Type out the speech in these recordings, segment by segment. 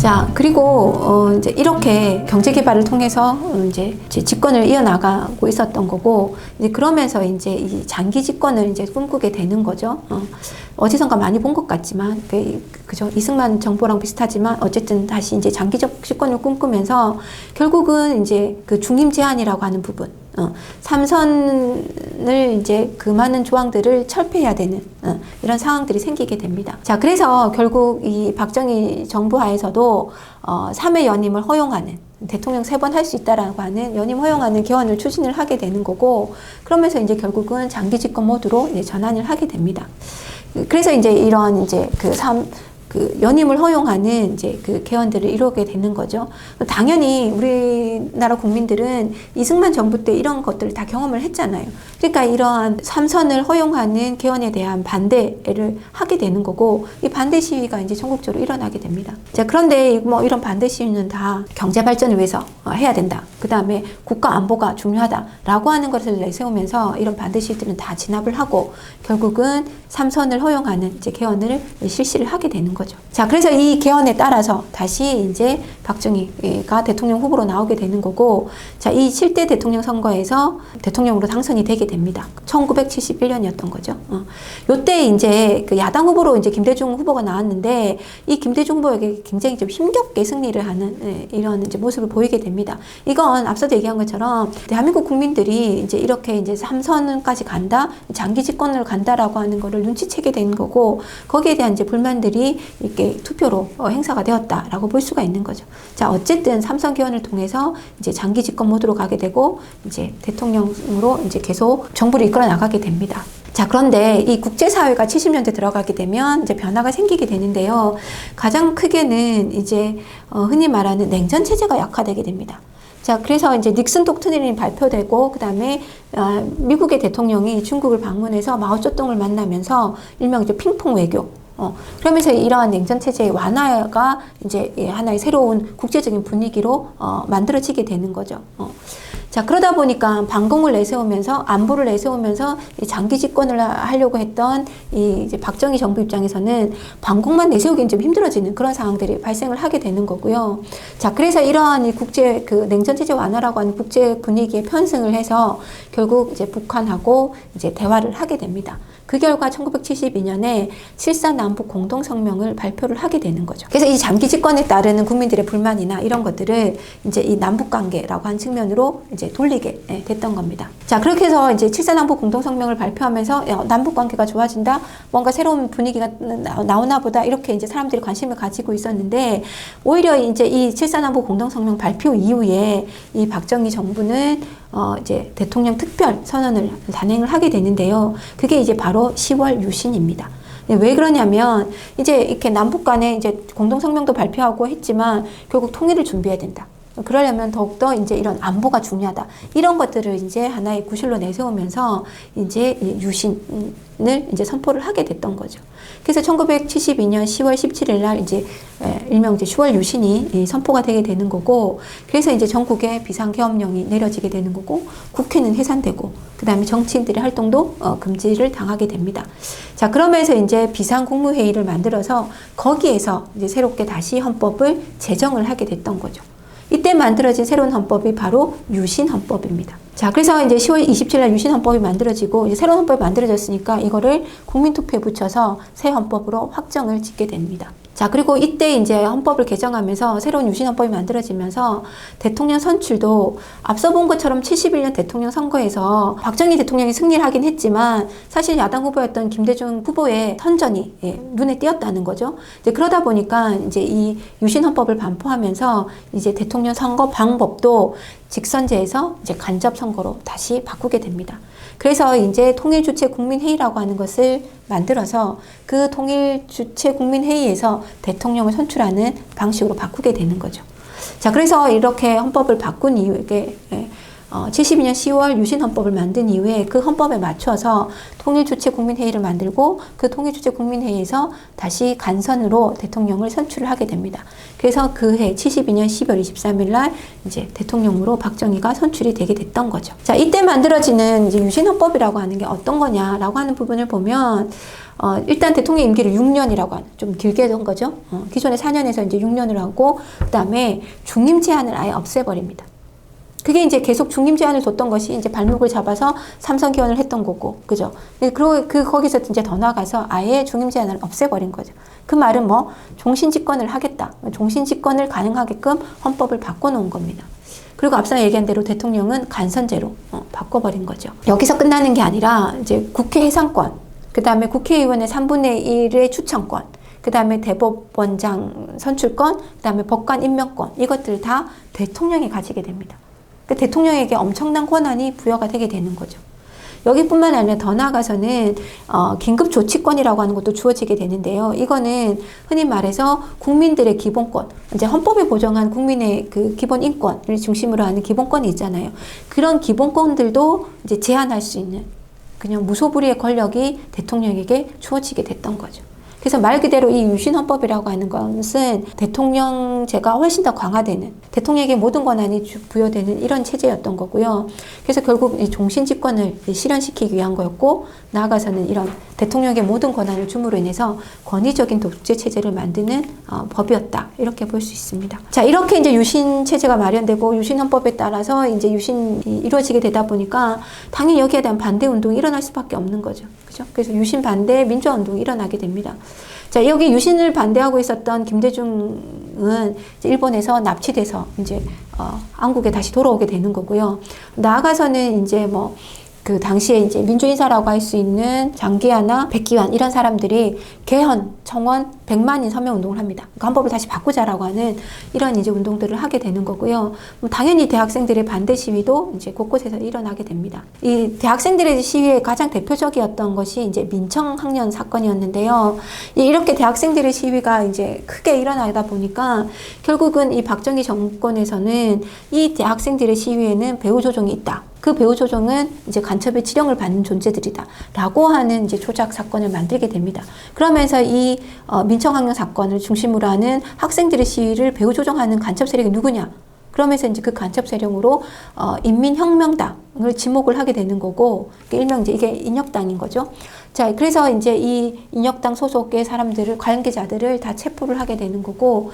자, 그리고 이제 이렇게 경제 개발을 통해서 이제 집권을 이어나가고 있었던 거고, 이제 그러면서 이제 이 장기 집권을 이제 꿈꾸게 되는 거죠. 어디선가 많이 본 것 같지만, 그죠? 이승만 정부랑 비슷하지만 어쨌든 다시 이제 장기적 집권을 꿈꾸면서 결국은 이제 그 중임 제한이라고 하는 부분, 삼선을 이제 그 많은 조항들을 철폐해야 되는 이런 상황들이 생기게 됩니다. 자, 그래서 결국 이 박정희 정부 하에서도 3회 연임을 허용하는, 대통령 3번 할 수 있다라고 하는 연임 허용하는 개헌을 추진을 하게 되는 거고, 그러면서 이제 결국은 장기 집권 모드로 이제 전환을 하게 됩니다. 그래서 이제 이런 이제 그 연임을 허용하는 이제 그 개헌들을 이루게 되는 거죠. 당연히 우리나라 국민들은 이승만 정부 때 이런 것들을 다 경험을 했잖아요. 그러니까 이러한 3선을 허용하는 개헌에 대한 반대를 하게 되는 거고, 이 반대 시위가 이제 전국적으로 일어나게 됩니다. 자, 그런데 뭐 이런 반대 시위는 다 경제 발전을 위해서 해야 된다. 그 다음에 국가 안보가 중요하다라고 하는 것을 내세우면서 이런 반대 시위들은 다 진압을 하고 결국은 3선을 허용하는 이제 개헌을 실시를 하게 되는 거죠. 자, 그래서 이 개헌에 따라서 다시 이제 박정희가 대통령 후보로 나오게 되는 거고, 자, 이 7대 대통령 선거에서 대통령으로 당선이 되게 됩니다. 1971년이었던 거죠. 요때 이제 그 야당 후보로 이제 김대중 후보가 나왔는데, 이 김대중 후보에게 굉장히 좀 힘겹게 승리를 하는 이런 이제 모습을 보이게 됩니다. 이건 앞서도 얘기한 것처럼 대한민국 국민들이 이제 이렇게 이제 3선까지 간다, 장기 집권으로 간다라고 하는 거를 눈치채게 되는 거고, 거기에 대한 이제 불만들이 이렇게 투표로 행사가 되었다라고 볼 수가 있는 거죠. 자, 어쨌든 3선 개헌을 통해서 이제 장기 집권 모드로 가게 되고, 이제 대통령으로 이제 계속 정부를 이끌어 나가게 됩니다. 자, 그런데 이 국제사회가 70년대 들어가게 되면 이제 변화가 생기게 되는데요. 가장 크게는 이제 흔히 말하는 냉전 체제가 약화되게 됩니다. 자, 그래서 이제 닉슨 독트린이 발표되고, 그 다음에 미국의 대통령이 중국을 방문해서 마오쩌둥을 만나면서 일명 이제 핑퐁 외교. 그러면서 이러한 냉전체제의 완화가 이제 하나의 새로운 국제적인 분위기로 만들어지게 되는 거죠. 자, 그러다 보니까 반공을 내세우면서, 안보를 내세우면서 이 장기 집권을 하려고 했던 이 이제 박정희 정부 입장에서는 반공만 내세우기는 좀 힘들어지는 그런 상황들이 발생을 하게 되는 거고요. 자, 그래서 이러한 이 국제 그 냉전체제 완화라고 하는 국제 분위기에 편승을 해서 결국 이제 북한하고 이제 대화를 하게 됩니다. 그 결과 1972년에 7.4 남북 공동성명을 발표를 하게 되는 거죠. 그래서 이 장기 집권에 따르는 국민들의 불만이나 이런 것들을 이제 이 남북관계라고 하는 측면으로 이제 돌리게 됐던 겁니다. 자, 그렇게 해서 이제 7.4 남북 공동성명을 발표하면서 남북관계가 좋아진다, 뭔가 새로운 분위기가 나오나 보다, 이렇게 이제 사람들이 관심을 가지고 있었는데, 오히려 이제 이 7.4 남북 공동성명 발표 이후에 이 박정희 정부는 이제 대통령 특별 선언을 단행을 하게 되는데요. 그게 이제 바로 10월 유신입니다. 왜 그러냐면 이제 이렇게 남북 간에 이제 공동성명도 발표하고 했지만 결국 통일을 준비해야 된다. 그러려면 더욱더 이제 이런 안보가 중요하다. 이런 것들을 이제 하나의 구실로 내세우면서 이제 유신을 이제 선포를 하게 됐던 거죠. 그래서 1972년 10월 17일 날 이제 일명 이제 10월 유신이 선포가 되게 되는 거고, 그래서 이제 전국에 비상계엄령이 내려지게 되는 거고, 국회는 해산되고, 그 다음에 정치인들의 활동도 금지를 당하게 됩니다. 자, 그러면서 이제 비상국무회의를 만들어서 거기에서 이제 새롭게 다시 헌법을 제정을 하게 됐던 거죠. 이때 만들어진 새로운 헌법이 바로 유신헌법입니다. 자, 그래서 이제 10월 27일 유신헌법이 만들어지고, 이제 새로운 헌법이 만들어졌으니까 이거를 국민투표에 붙여서 새 헌법으로 확정을 짓게 됩니다. 자, 그리고 이때 이제 헌법을 개정하면서 새로운 유신헌법이 만들어지면서 대통령 선출도 앞서 본 것처럼 71년 대통령 선거에서 박정희 대통령이 승리를 하긴 했지만 사실 야당 후보였던 김대중 후보의 선전이 눈에 띄었다는 거죠. 이제 그러다 보니까 이제 이 유신헌법을 반포하면서 이제 대통령 선거 방법도 직선제에서 이제 간접 선거로 다시 바꾸게 됩니다. 그래서 이제 통일주체 국민회의라고 하는 것을 만들어서 그 통일주체 국민회의에서 대통령을 선출하는 방식으로 바꾸게 되는 거죠. 자, 그래서 이렇게 헌법을 바꾼 이유에 72년 10월 유신헌법을 만든 이후에 그 헌법에 맞춰서 통일주체국민회의를 만들고 그 통일주체국민회의에서 다시 간선으로 대통령을 선출을 하게 됩니다. 그래서 그 해 72년 10월 23일 날 이제 대통령으로 박정희가 선출이 되게 됐던 거죠. 자, 이때 만들어지는 이제 유신헌법이라고 하는 게 어떤 거냐라고 하는 부분을 보면 일단 대통령 임기를 6년이라고 하는, 좀 길게 한 거죠. 기존에 4년에서 이제 6년을 하고, 그 다음에 중임 제한을 아예 없애버립니다. 그게 이제 계속 중임 제한을 뒀던 것이 이제 발목을 잡아서 삼선 개헌을 했던 거고, 그죠? 그리고 거기서 이제 더 나가서 아예 중임 제한을 없애버린 거죠. 그 말은 뭐, 종신 집권을 하겠다. 종신 집권을 가능하게끔 헌법을 바꿔놓은 겁니다. 그리고 앞서 얘기한 대로 대통령은 간선제로 바꿔버린 거죠. 여기서 끝나는 게 아니라 이제 국회 해상권, 그 다음에 국회의원의 3분의 1의 추천권, 그 다음에 대법원장 선출권, 그 다음에 법관 임명권, 이것들 다 대통령이 가지게 됩니다. 대통령에게 엄청난 권한이 부여가 되게 되는 거죠. 여기뿐만 아니라 더 나아가서는 긴급조치권이라고 하는 것도 주어지게 되는데요. 이거는 흔히 말해서 국민들의 기본권, 이제 헌법에 보장한 국민의 그 기본 인권을 중심으로 하는 기본권이 있잖아요. 그런 기본권들도 이제 제한할 수 있는 그냥 무소불위의 권력이 대통령에게 주어지게 됐던 거죠. 그래서 말 그대로 이 유신헌법이라고 하는 것은 대통령제가 훨씬 더 강화되는, 대통령에게 모든 권한이 부여되는 이런 체제였던 거고요. 그래서 결국 이 종신집권을 실현시키기 위한 거였고, 나아가서는 이런 대통령에게 모든 권한을 줌으로 인해서 권위적인 독재체제를 만드는 법이었다. 이렇게 볼 수 있습니다. 자, 이렇게 이제 유신체제가 마련되고 유신헌법에 따라서 이제 유신이 이루어지게 되다 보니까 당연히 여기에 대한 반대운동이 일어날 수밖에 없는 거죠. 그죠? 그래서 유신 반대 민주화운동이 일어나게 됩니다. 자, 여기 유신을 반대하고 있었던 김대중은 일본에서 납치돼서 이제 한국에 다시 돌아오게 되는 거고요. 나아가서는 이제 뭐 그 당시에 이제 민주인사라고 할 수 있는 장기하나 백기환 이런 사람들이 개헌, 청원, 100만인 서명 운동을 합니다. 그러니까 헌법을 다시 바꾸자라고 하는 이런 이제 운동들을 하게 되는 거고요. 당연히 대학생들의 반대 시위도 이제 곳곳에서 일어나게 됩니다. 이 대학생들의 시위의 가장 대표적이었던 것이 이제 민청학년 사건이었는데요. 이렇게 대학생들의 시위가 이제 크게 일어나다 보니까 결국은 이 박정희 정권에서는 이 대학생들의 시위에는 배후 조종이 있다. 그 배후 조종은 이제 간첩의 지령을 받는 존재들이다. 라고 하는 이제 조작 사건을 만들게 됩니다. 그러면서 이 민청학년 사건을 중심으로 하는 학생들의 시위를 배후 조종하는 간첩 세력이 누구냐? 그러면서 이제 그 간첩 세력으로 인민혁명당을 지목을 하게 되는 거고, 일명 이제 이게 인혁당인 거죠. 자, 그래서 이제 이 인혁당 소속의 사람들을, 관계자들을 다 체포를 하게 되는 거고,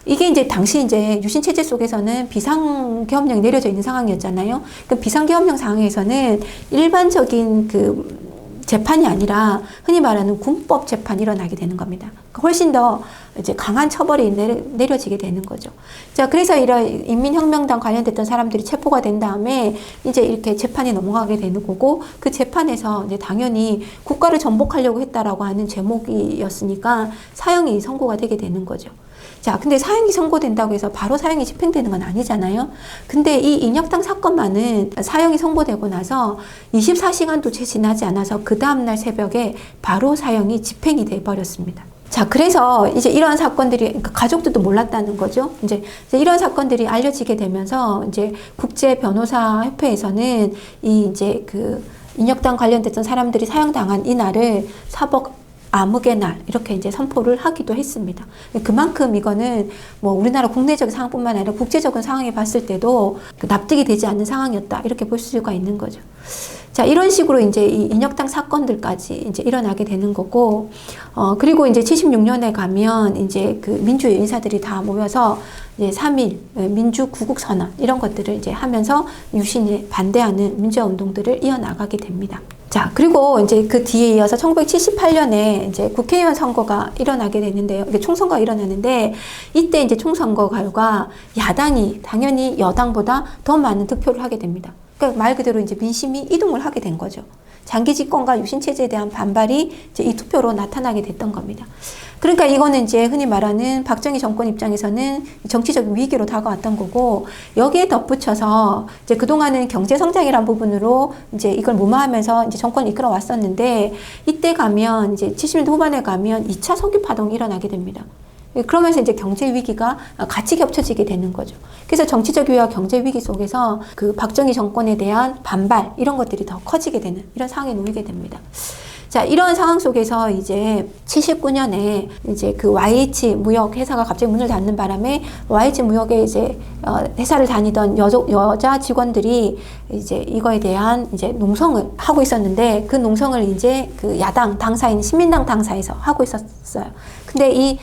이게 이제 당시 이제 유신체제 속에서는 비상계엄령이 내려져 있는 상황이었잖아요. 그 비상계엄령 상황에서는 일반적인 그 재판이 아니라 흔히 말하는 군법 재판이 일어나게 되는 겁니다. 훨씬 더 이제 강한 처벌이 내려지게 되는 거죠. 자, 그래서 이런 인민혁명당 관련됐던 사람들이 체포가 된 다음에 이제 이렇게 재판이 넘어가게 되는 거고, 그 재판에서 이제 당연히 국가를 전복하려고 했다라고 하는 제목이었으니까 사형이 선고가 되게 되는 거죠. 자, 근데 사형이 선고된다고 해서 바로 사형이 집행되는 건 아니잖아요. 근데 이 인혁당 사건만은 사형이 선고되고 나서 24시간도 채 지나지 않아서 그 다음날 새벽에 바로 사형이 집행이 돼 버렸습니다. 자, 그래서 이제 이러한 사건들이, 그러니까 가족들도 몰랐다는 거죠. 이제 이런 사건들이 알려지게 되면서 이제 국제 변호사 협회에서는 이 이제 그 인혁당 관련됐던 사람들이 사형당한 이 날을 사법 암흑의 날 이렇게 이제 선포를 하기도 했습니다. 그만큼 이거는 뭐 우리나라 국내적 상황뿐만 아니라 국제적인 상황에 봤을 때도 납득이 되지 않는 상황이었다 이렇게 볼 수가 있는 거죠. 자, 이런 식으로 이제 이 인혁당 사건들까지 이제 일어나게 되는 거고, 그리고 이제 76년에 가면 이제 그 민주 인사들이 다 모여서 이제 3.1 민주구국선언 이런 것들을 이제 하면서 유신에 반대하는 민주화 운동들을 이어나가게 됩니다. 자, 그리고 이제 그 뒤에 이어서 1978년에 이제 국회의원 선거가 일어나게 되는데요. 이게 총선거가 일어나는데, 이때 이제 총선거 결과 야당이 당연히 여당보다 더 많은 득표를 하게 됩니다. 그러니까 말 그대로 이제 민심이 이동을 하게 된 거죠. 장기 집권과 유신 체제에 대한 반발이 이제 이 투표로 나타나게 됐던 겁니다. 그러니까 이거는 이제 흔히 말하는 박정희 정권 입장에서는 정치적인 위기로 다가왔던 거고, 여기에 덧붙여서 이제 그동안은 경제 성장이란 부분으로 이제 이걸 무마하면서 이제 정권을 이끌어 왔었는데, 이때 가면 이제 70년대 후반에 가면 2차 석유 파동이 일어나게 됩니다. 그러면서 이제 경제 위기가 같이 겹쳐지게 되는 거죠. 그래서 정치적 위기와 경제 위기 속에서 그 박정희 정권에 대한 반발 이런 것들이 더 커지게 되는 이런 상황에 놓이게 됩니다. 자, 이런 상황 속에서 이제 79년에 이제 그 YH 무역 회사가 갑자기 문을 닫는 바람에 YH 무역에 이제 회사를 다니던 여자 직원들이 이제 이거에 대한 이제 농성을 하고 있었는데 그 농성을 이제 그 야당 당사인 신민당 당사에서 하고 있었어요. 근데 이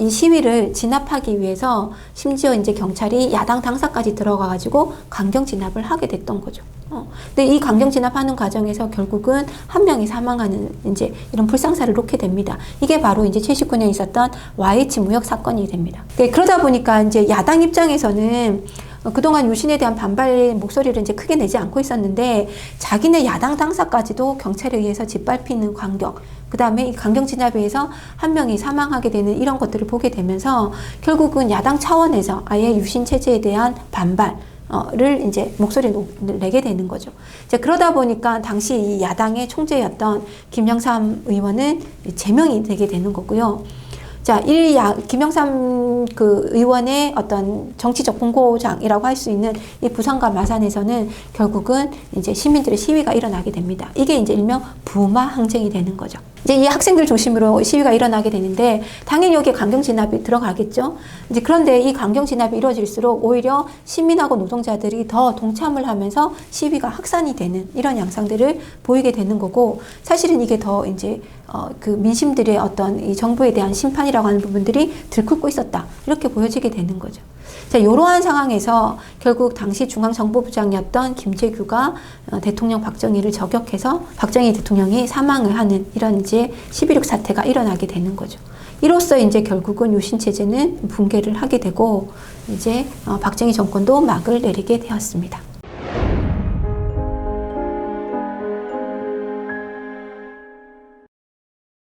시위를 진압하기 위해서 심지어 이제 경찰이 야당 당사까지 들어가가지고 강경 진압을 하게 됐던 거죠. 근데 이 강경 진압하는 과정에서 결국은 한 명이 사망하는 이제 이런 불상사를 놓게 됩니다. 이게 바로 이제 79년에 있었던 YH 무역 사건이 됩니다. 그러다 보니까 이제 야당 입장에서는 그동안 유신에 대한 반발 목소리를 이제 크게 내지 않고 있었는데 자기네 야당 당사까지도 경찰에 의해서 짓밟히는 광경, 그 다음에 이 강경 진압에 의해서 한 명이 사망하게 되는 이런 것들을 보게 되면서 결국은 야당 차원에서 아예 유신 체제에 대한 반발을 이제 목소리를 내게 되는 거죠. 이제 그러다 보니까 당시 이 야당의 총재였던 김영삼 의원은 제명이 되게 되는 거고요. 자, 김영삼 그 의원의 어떤 정치적 공고장이라고 할 수 있는 이 부산과 마산에서는 결국은 이제 시민들의 시위가 일어나게 됩니다. 이게 이제 일명 부마 항쟁이 되는 거죠. 이제 이 학생들 중심으로 시위가 일어나게 되는데 당연히 여기에 강경 진압이 들어가겠죠. 이제 그런데 이 강경 진압이 이루어질수록 오히려 시민하고 노동자들이 더 동참을 하면서 시위가 확산이 되는 이런 양상들을 보이게 되는 거고, 사실은 이게 더 이제 그 민심들의 어떤 이 정부에 대한 심판이라고 하는 부분들이 들끓고 있었다, 이렇게 보여지게 되는 거죠. 자, 이러한 상황에서 결국 당시 중앙정보부장이었던 김재규가 대통령 박정희를 저격해서 박정희 대통령이 사망을 하는 이런 이제 11.6 사태가 일어나게 되는 거죠. 이로써 이제 결국은 유신체제는 붕괴를 하게 되고 이제 박정희 정권도 막을 내리게 되었습니다.